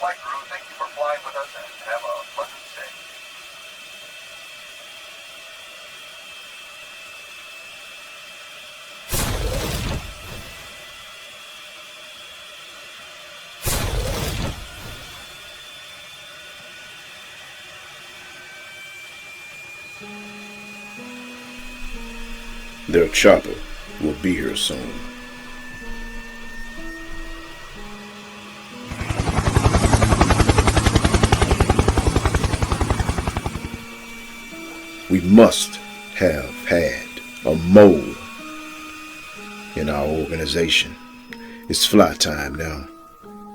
flight crew, thank you for flying with us and have a pleasant stay. Their chopper will be here soon. We must have had a mole in our organization. It's fly time now.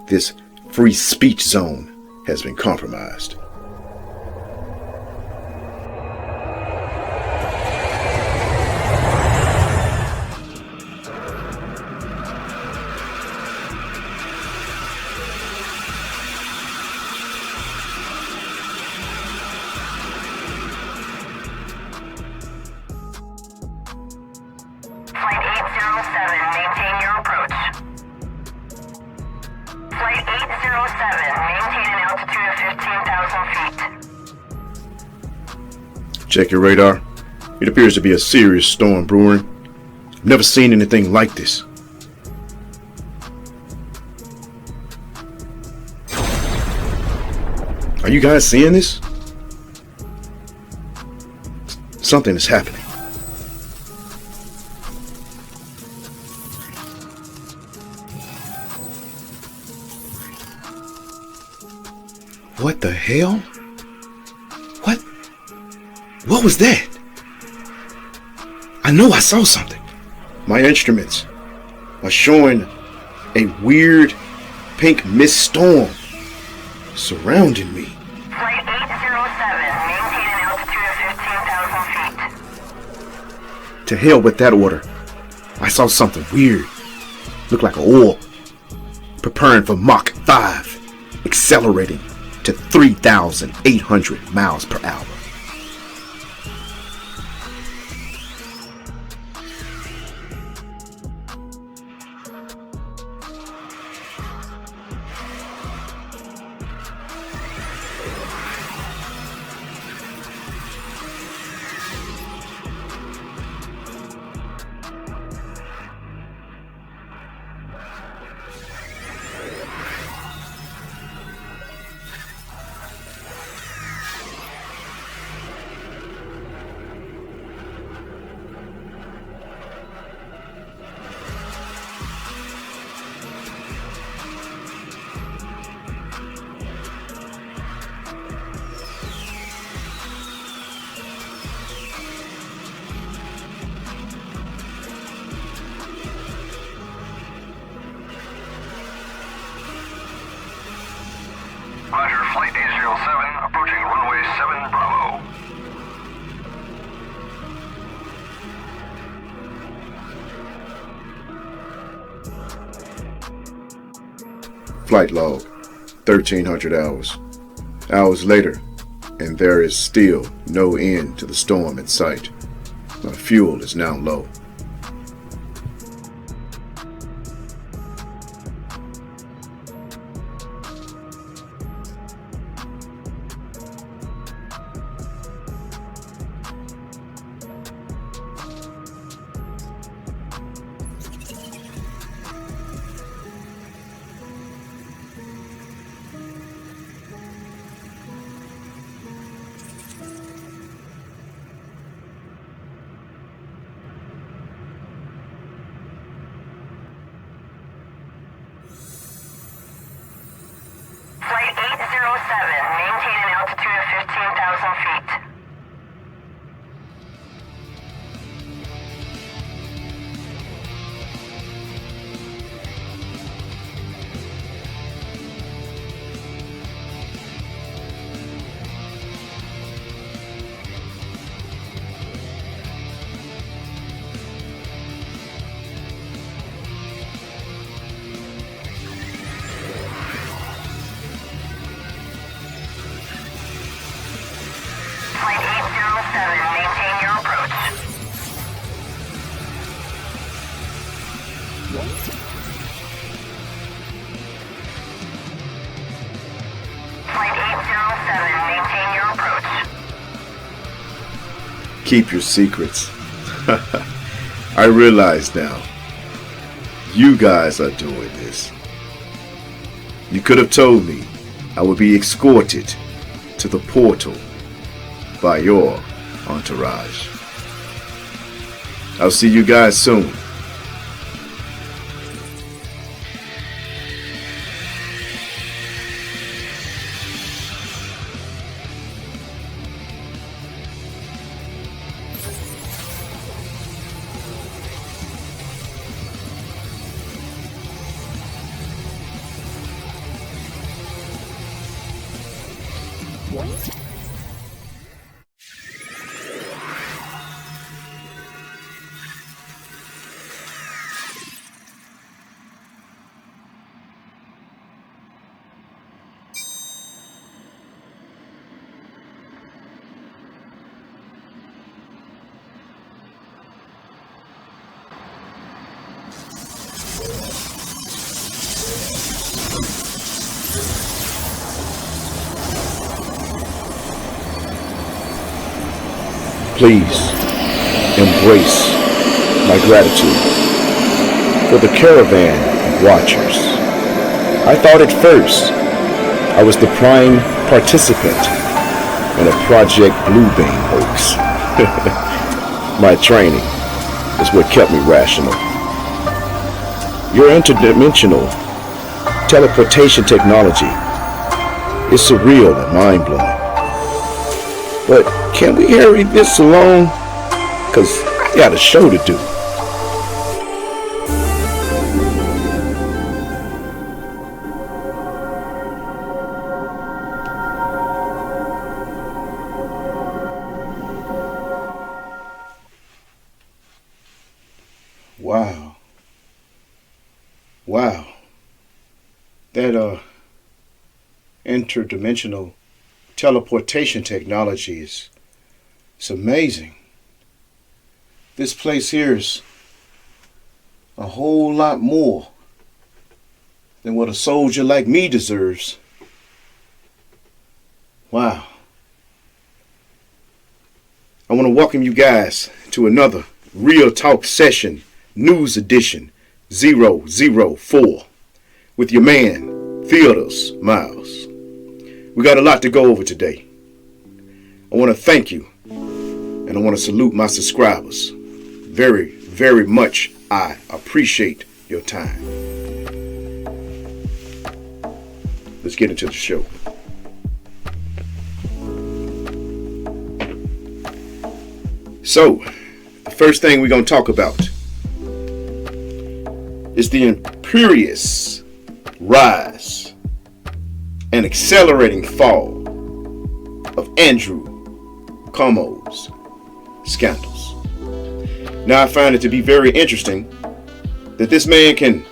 This free speech zone has been compromised. Flight 807, maintain your approach. Flight 807, maintain an altitude of 15,000 feet. Check your radar. It appears to be a serious storm brewing. I've never seen anything like this. Are you guys seeing this? Something is happening. What the hell? What was that? I know I saw something. My instruments are showing a weird pink mist storm surrounding me. Flight 807, maintain an altitude of 15,000 feet. To hell with that order. I saw something weird. Looked like an orb. Preparing for Mach 5. Accelerating to 3,800 miles per hour. Roger, Flight 807, approaching runway 7 Bravo. Flight log, 1,300 hours. Hours later, and there is still no end to the storm in sight. My fuel is now low. Flight 807, maintain an altitude of 15,000 feet. Flight 807, maintain your approach. keep your secrets. I realize now, you guys are doing this. You could have told me I would be escorted to the portal by your entourage. I'll see you guys soon. Please embrace my gratitude for the caravan of watchers. I thought at first I was the prime participant in a Project Bluebeam hoax. My training is what kept me rational. Your interdimensional teleportation technology is surreal and mind-blowing. But can we hurry this along? Because I got a show to do. Wow. That interdimensional teleportation technology is amazing. This place here is a whole lot more than what a soldier like me deserves. Wow. I want to welcome you guys to another Real Talk Session News Edition 004 with your man, Theodos Miles. We got a lot to go over today. I want to thank you, and I want to salute my subscribers. Very, very much I appreciate your time. Let's get into the show. So, the first thing we're going to talk about is the imperious rise and accelerating fall of Andrew Cuomo's scandals. Now I find it to be very interesting that this man can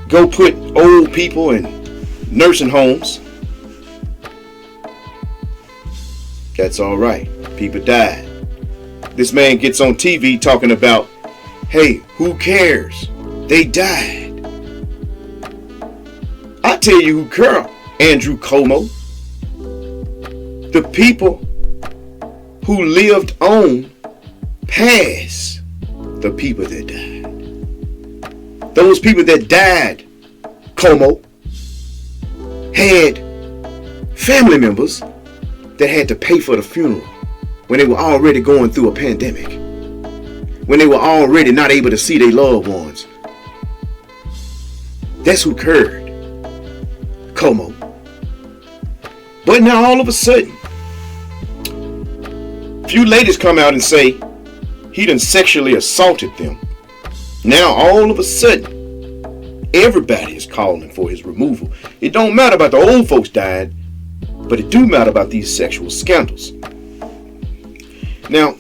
go put old people in nursing homes. That's all right. People died. This man gets on TV talking about, hey, who cares? They died. I tell you who cares, Andrew Cuomo. The people who lived on past the people that died. Those people that died, Cuomo, had family members that had to pay for the funeral when they were already going through a pandemic, when they were already not able to see their loved ones. That's who cared, Cuomo. But now all of a sudden, few ladies come out and say he done sexually assaulted them. Now all of a sudden, everybody is calling for his removal. It don't matter about the old folks died, but it do matter about these sexual scandals. Now,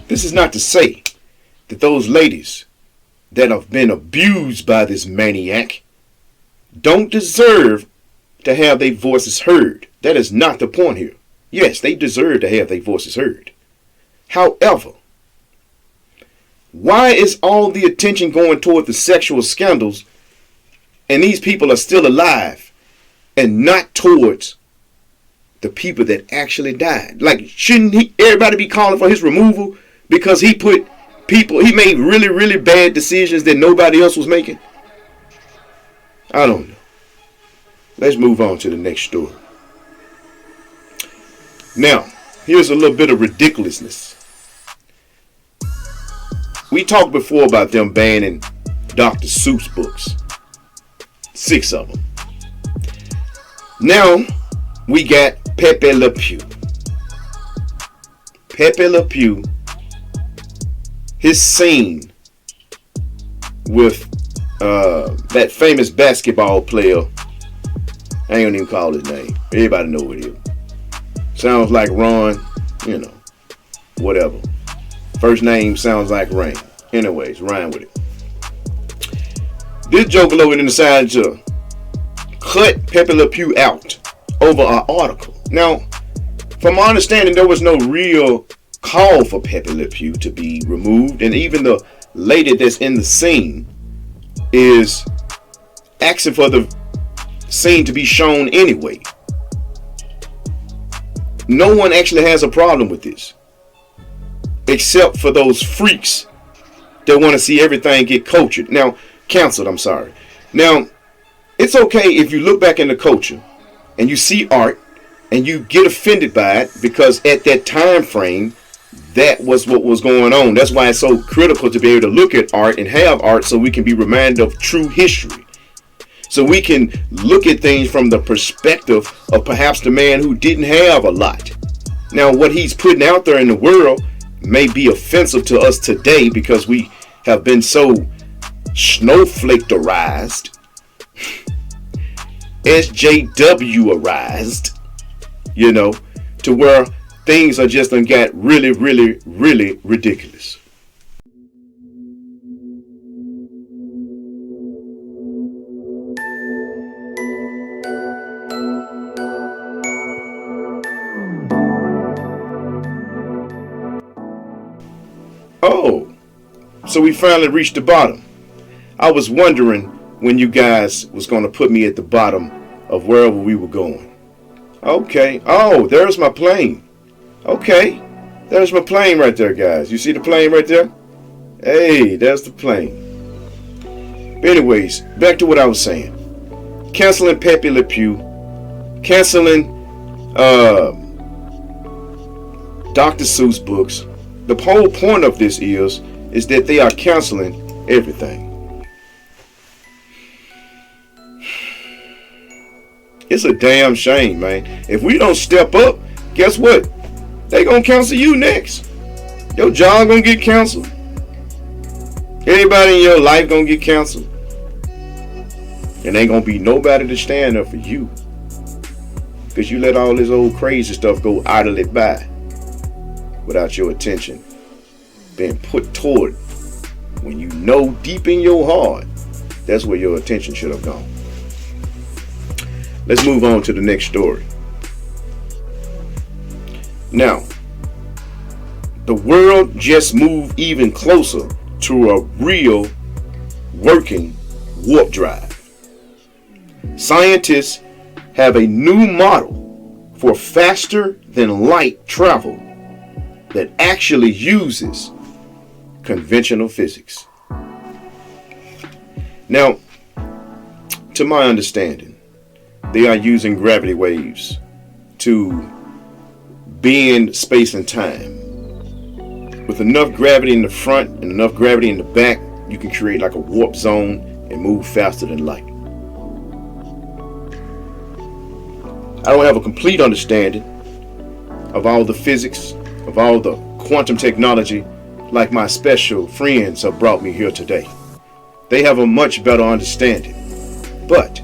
this is not to say that those ladies that have been abused by this maniac don't deserve to have their voices heard. That is not the point here. Yes, they deserve to have their voices heard. However, why is all the attention going toward the sexual scandals and these people are still alive and not towards the people that actually died. Like, shouldn't everybody be calling for his removal because he made really, really bad decisions that nobody else was making? I don't know. Let's move on to the next story. Now, here's a little bit of ridiculousness. We talked before about them banning Dr. Seuss books. 6 of them. Now, we got Pepe Le Pew. Pepe Le Pew, his scene with that famous basketball player. I ain't gonna even call his name. Everybody know who it is. Sounds like Ron, whatever. First name sounds like Rain. Anyways, Ryan with it. This joker over there decided to cut Pepe Le Pew out over an article. Now, from my understanding, there was no real call for Pepe Le Pew to be removed, and even the lady that's in the scene is asking for the scene to be shown anyway. No one actually has a problem with this, except for those freaks that want to see everything get cultured. Now, canceled, I'm sorry. Now, it's okay if you look back in the culture and you see art and you get offended by it, because at that time frame, that was what was going on. That's why it's so critical to be able to look at art and have art so we can be reminded of true history. So we can look at things from the perspective of perhaps the man who didn't have a lot. Now, what he's putting out there in the world may be offensive to us today because we have been so snowflakerized, SJW-arized, to where things are just done got really, really, really ridiculous. Oh, so we finally reached the bottom. I was wondering when you guys was going to put me at the bottom of wherever we were going. Okay. Oh, there's my plane. Okay. There's my plane right there, guys. You see the plane right there? Hey, there's the plane. But anyways, back to what I was saying. Canceling Pepe Le Pew. Canceling Dr. Seuss books. The whole point of this is that they are canceling everything. It's a damn shame, man. If we don't step up, guess what? They gonna cancel you next. Your job gonna get canceled. Everybody in your life gonna get canceled. And ain't gonna be nobody to stand up for you, because you let all this old crazy stuff go idly by without your attention being put toward when you know deep in your heart that's where your attention should have gone. Let's move on to the next story. Now, the world just moved even closer to a real working warp drive. Scientists have a new model for faster than light travel that actually uses conventional physics. Now, to my understanding, they are using gravity waves to bend space and time. With enough gravity in the front and enough gravity in the back, you can create like a warp zone and move faster than light. I don't have a complete understanding of all the physics, of all the quantum technology like my special friends have brought me here today. They have a much better understanding, but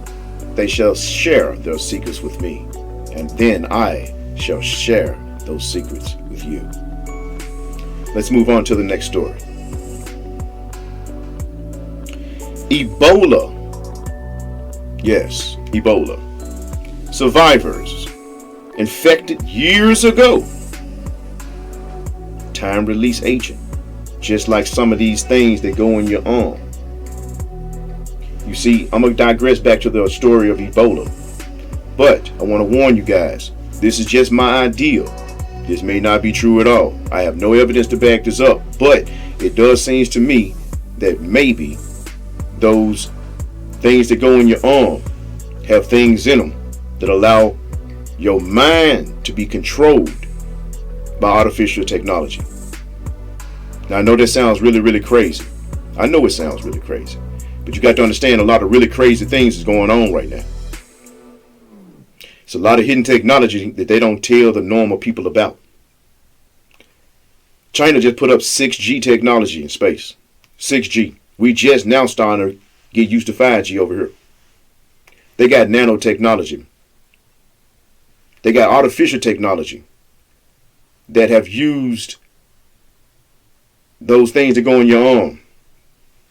they shall share their secrets with me, and then I shall share those secrets with you. Let's move on to the next story. Ebola. Yes, Ebola. Survivors infected years ago. Time release agent. Just like some of these things that go in your arm. You see, I'm going to digress back to the story of Ebola. But I want to warn you guys, This is just my idea. This may not be true at all. I have no evidence to back this up, but it does seem to me that maybe those things that go in your arm have things in them that allow your mind to be controlled by artificial technology. Now, I know that sounds really, really crazy. I know it sounds really crazy, but you got to understand a lot of really crazy things is going on right now. It's a lot of hidden technology that they don't tell the normal people about. China just put up 6G technology in space. 6G. We just now starting to get used to 5G over here. They got nanotechnology. They got artificial technology that have used those things that go in your arm,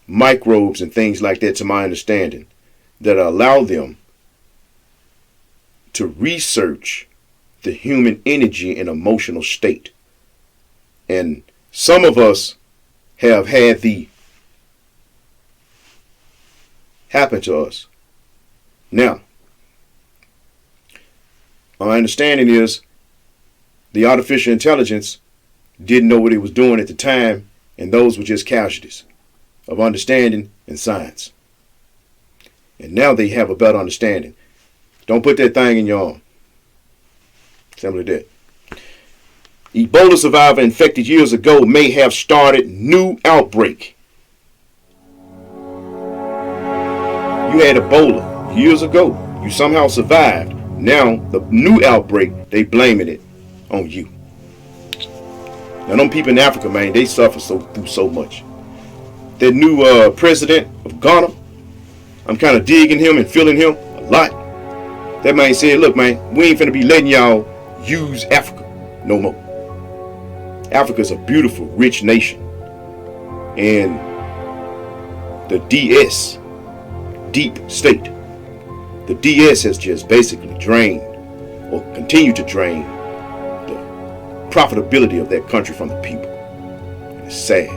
microbes and things like that, to my understanding, that allow them to research the human energy and emotional state. And some of us have had the happen to us. Now, my understanding is the artificial intelligence didn't know what it was doing at the time, and those were just casualties of understanding and science. And now they have a better understanding. Don't put that thing in your arm. Simply that. Ebola survivor infected years ago may have started new outbreak. You had Ebola years ago. You somehow survived. Now the new outbreak, they blaming it on you. Now them people in Africa, man, they suffer through so much. That new president of Ghana, I'm kind of digging him and feeling him a lot. That man said, look, man, we ain't finna be letting y'all use Africa no more. Africa's a beautiful, rich nation. And the DS, deep state, the DS has just basically drained or continued to drain the profitability of that country from the people. And it's sad.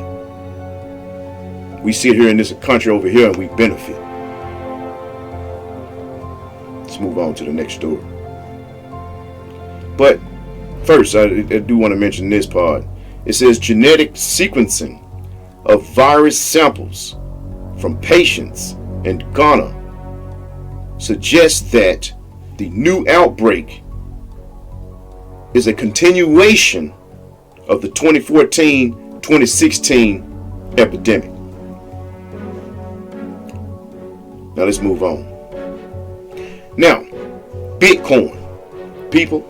We sit here in this country over here and we benefit. Let's move on to the next story. But first, I do want to mention this part. It says genetic sequencing of virus samples from patients in Ghana suggests that the new outbreak is a continuation of the 2014-2016 epidemic. Now let's move on. Now, Bitcoin people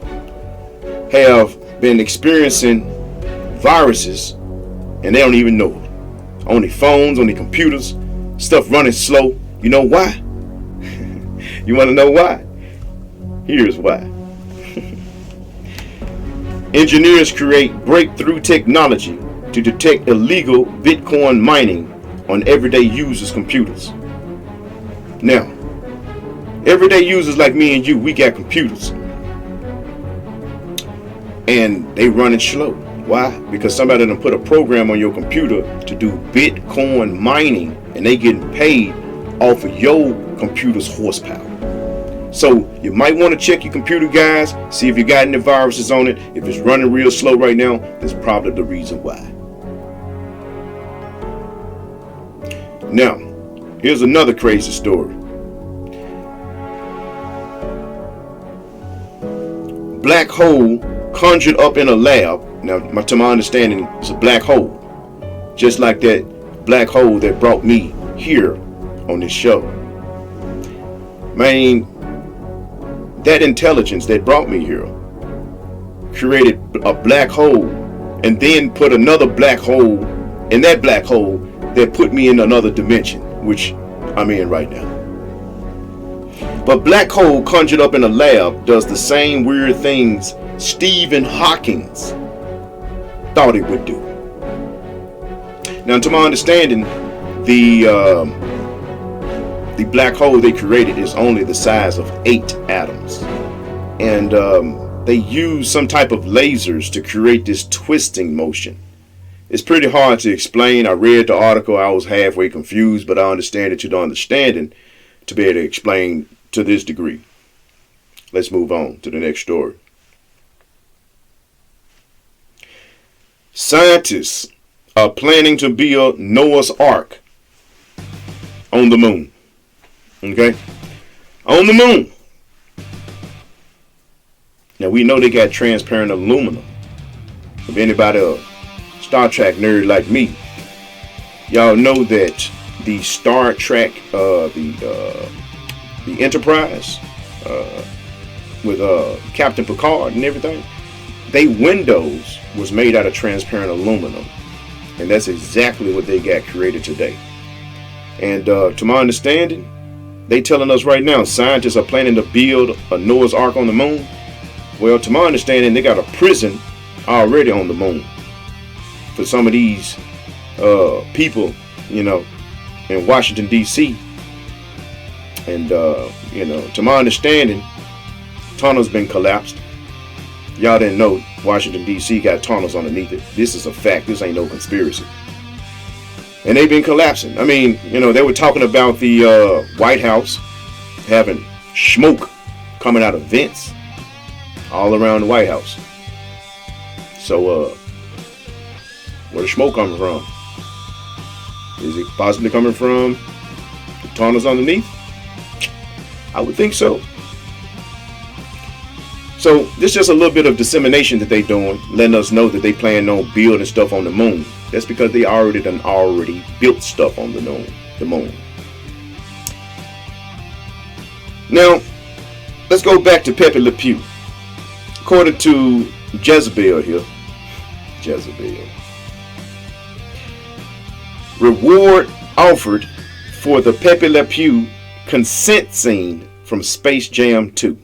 have been experiencing viruses and they don't even know it. On their phones, on their computers, stuff running slow. You know why? You want to know why? Here's why. Engineers create breakthrough technology to detect illegal Bitcoin mining on everyday users' computers. Now, everyday users like me and you, we got computers. And they running slow. Why? Because somebody done put a program on your computer to do Bitcoin mining, and they getting paid off of your computer's horsepower. So you might want to check your computer, guys, see if you got any viruses on it. If it's running real slow right now, that's probably the reason why. Now, here's another crazy story. Black hole conjured up in a lab. Now, to my understanding, it's a black hole. Just like that black hole that brought me here on this show. Man, that intelligence that brought me here created a black hole and then put another black hole in that black hole that put me in another dimension, which I'm in right now. But black hole conjured up in a lab does the same weird things Stephen Hawking thought it would do. Now, to my understanding, the black hole they created is only the size of 8 atoms. And they use some type of lasers to create this twisting motion. It's pretty hard to explain. I read the article. I was halfway confused, but I understand it to the understanding to be able to explain to this degree. Let's move on to the next story. Scientists are planning to build Noah's Ark on the moon. Okay? On the moon. Now we know they got transparent aluminum. If anybody a Star Trek nerd like me, y'all know that the Star Trek, the Enterprise, with Captain Picard and everything, they windows was made out of transparent aluminum, and that's exactly what they got created today. And to my understanding, they telling us right now scientists are planning to build a Noah's Ark on the moon. Well, to my understanding, they got a prison already on the moon for some of these people, you know, in Washington D.C. And you know, to my understanding, tunnels been collapsed. Y'all didn't know Washington D.C. got tunnels underneath it. This is a fact. This ain't no conspiracy. And they've been collapsing. I mean, you know, they were talking about the White House having smoke coming out of vents all around the White House. So, where the smoke coming from? Is it possibly coming from the tunnels underneath? I would think so. So this is just a little bit of dissemination that they doing, letting us know that they plan on building stuff on the moon. That's because they already built stuff on the moon. Now, let's go back to Pepe Le Pew. According to Jezebel here, reward offered for the Pepe Le Pew consent scene from Space Jam 2.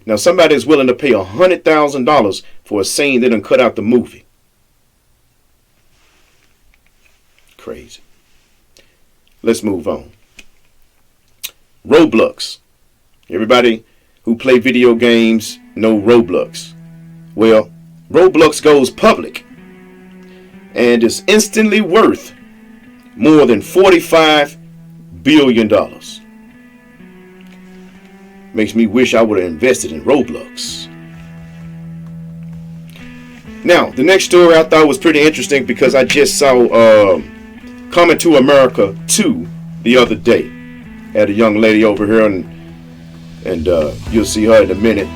Now somebody is willing to pay $100,000 for a scene that done cut out the movie. Crazy. Let's move on. Roblox. Everybody who play video games know Roblox. Well, Roblox goes public and is instantly worth more than $45 billion. Makes me wish I would have invested in Roblox. Now, the next story I thought was pretty interesting because I just saw Coming to America 2 the other day. Had a young lady over here, and you'll see her in a minute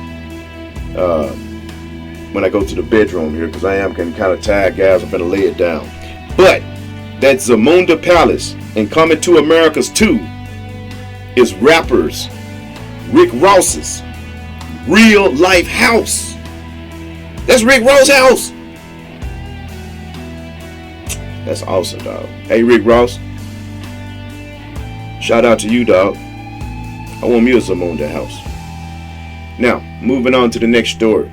when I go to the bedroom here, because I am getting kind of tired, guys. I'm gonna lay it down. But that Zamunda Palace in Coming to America's 2 is rappers Rick Ross's real life house. That's Rick Ross' house. That's awesome, dog. Hey, Rick Ross. Shout out to you, dog. I want me a Zamunda house. Now, moving on to the next story.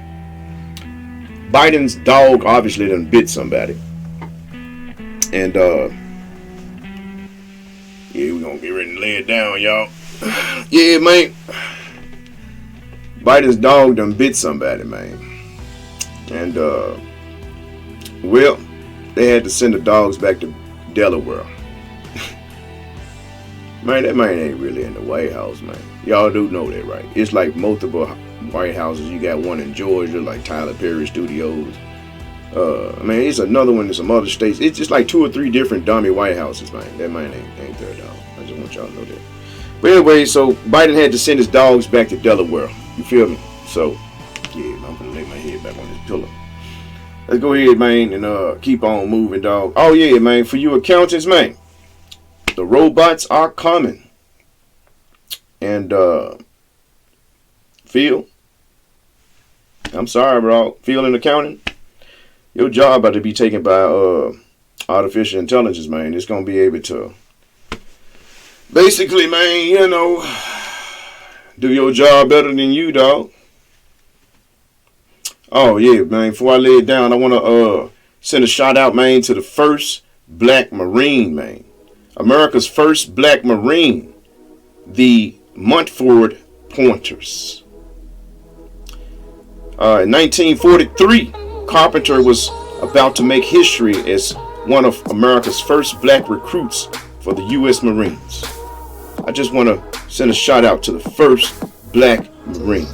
Biden's dog obviously done bit somebody. And, yeah, we're gonna get ready to lay it down, y'all. Yeah, man. Biden's dog done bit somebody, man. And, well, they had to send the dogs back to Delaware. Man, that man ain't really in the White House, man. Y'all do know that, right? It's like multiple White Houses. You got one in Georgia, like Tyler Perry Studios. I mean, it's another one in some other states. It's just like 2 or 3 different dummy White Houses, man. That man ain't there, dog. I just want y'all to know that. But anyway, so Biden had to send his dogs back to Delaware. You feel me? So, yeah, I'm gonna lay my head back on this pillow. Let's go ahead, man, and keep on moving, dog. Oh yeah, man, for you accountants, man, the robots are coming. And Phil, I'm sorry, bro. Phil in accounting, your job about to be taken by artificial intelligence, man. It's gonna be able to basically, man, you know, do your job better than you, dog. Oh, yeah, man. Before I lay it down, I want to send a shout out, man, to the first black Marine, man. America's first black Marine, the Montford Pointers. In 1943, Carpenter was about to make history as one of America's first black recruits for the U.S. Marines. I just want to send a shout out to the first black Marine.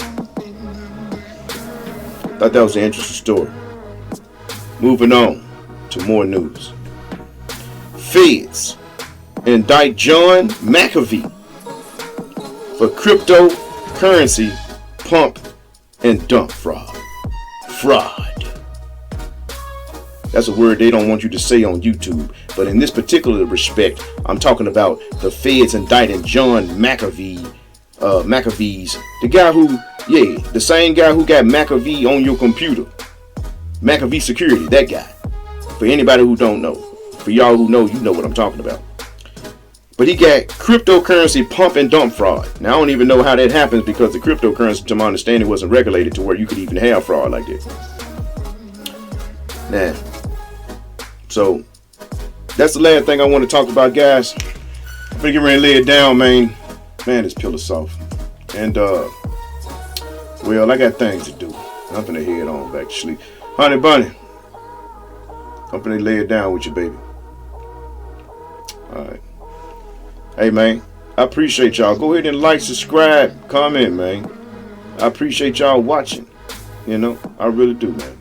Thought that was an interesting story. Moving on. to more news. Feds indict John McAfee for cryptocurrency pump and dump fraud. That's a word they don't want you to say on YouTube. But in this particular respect, I'm talking about the feds indicting John McAfee. McAfee's the guy who, the same guy who got McAfee on your computer. McAfee Security, that guy. For anybody who don't know. For y'all who know, you know what I'm talking about. But he got cryptocurrency pump and dump fraud. Now, I don't even know how that happens because the cryptocurrency, to my understanding, wasn't regulated to where you could even have fraud like that. Now, so that's the last thing I want to talk about, guys. I'm gonna get ready to lay it down, man. Man, this pill is soft. And, well, I got things to do. I'm gonna head on back to sleep. Honey Bunny, I'm gonna lay it down with you, baby. Alright. Hey, man, I appreciate y'all. Go ahead and like, subscribe, comment, man. I appreciate y'all watching. You know, I really do, man.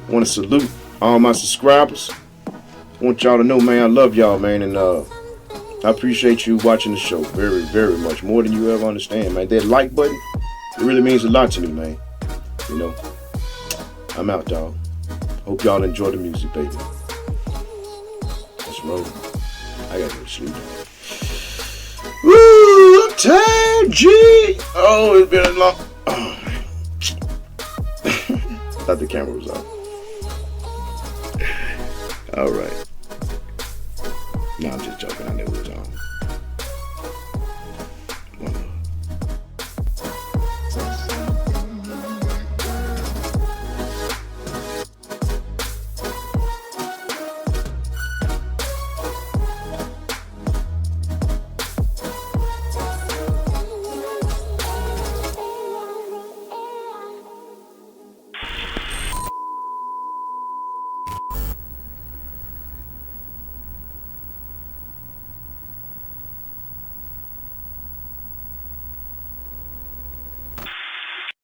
I want to salute all my subscribers. I want y'all to know, man, I love y'all, man. And I appreciate you watching the show very, very much. More than you ever understand, man. That like button, it really means a lot to me, man. You know, I'm out, dog. Hope y'all enjoy the music, baby. Let's roll. I gotta go to sleep. Woo, I'm tired, G. Oh, it's been a long. Oh. Thought the camera was off. All right. No, I'm just joking. I know it was on.